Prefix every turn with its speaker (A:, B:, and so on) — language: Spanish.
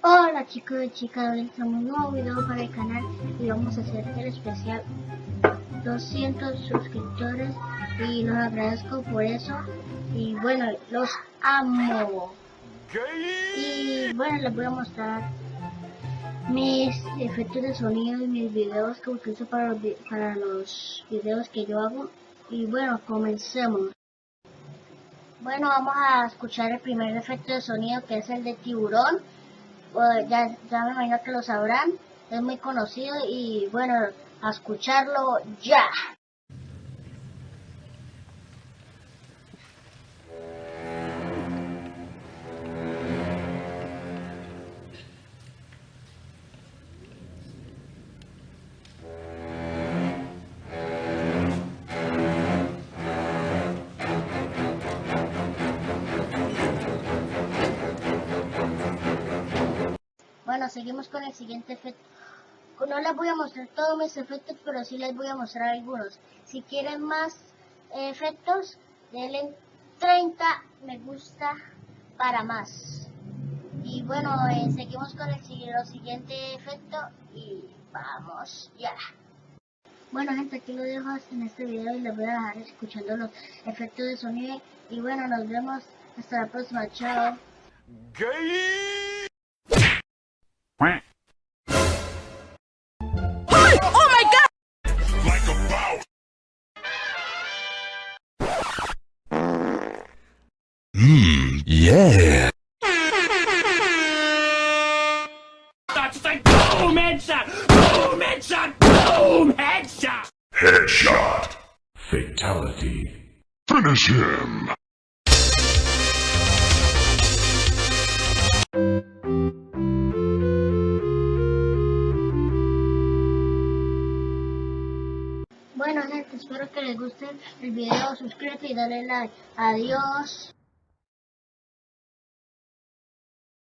A: Hola chicos y chicas, hoy estamos en un nuevo video para el canal y vamos a hacer el especial 200 suscriptores y los agradezco por eso y bueno, los amo. Y bueno, les voy a mostrar mis efectos de sonido y mis videos que utilizo para los videos que yo hago. Y bueno, comencemos. Bueno, vamos a escuchar el primer efecto de sonido, que es el de tiburón. Ya me imagino que lo sabrán, es muy conocido y bueno, a escucharlo ya. Bueno, seguimos con el siguiente efecto. No les voy a mostrar todos mis efectos, pero sí les voy a mostrar algunos. Si quieren más efectos, denle 30 me gusta para más. Y bueno, seguimos con el siguiente efecto y vamos ya. Bueno gente, aquí lo dejo en este video y les voy a dejar escuchando los efectos de sonido. Y bueno, nos vemos hasta la próxima. Chao.
B: Oh my god!
C: Like a bow.
D: Yeah.
B: That's like boom headshot! Boom headshot! Boom headshot!
C: Headshot.
D: Fatality.
C: Finish him.
A: Bueno gente, espero que les guste el video, suscríbete y dale like. Adiós.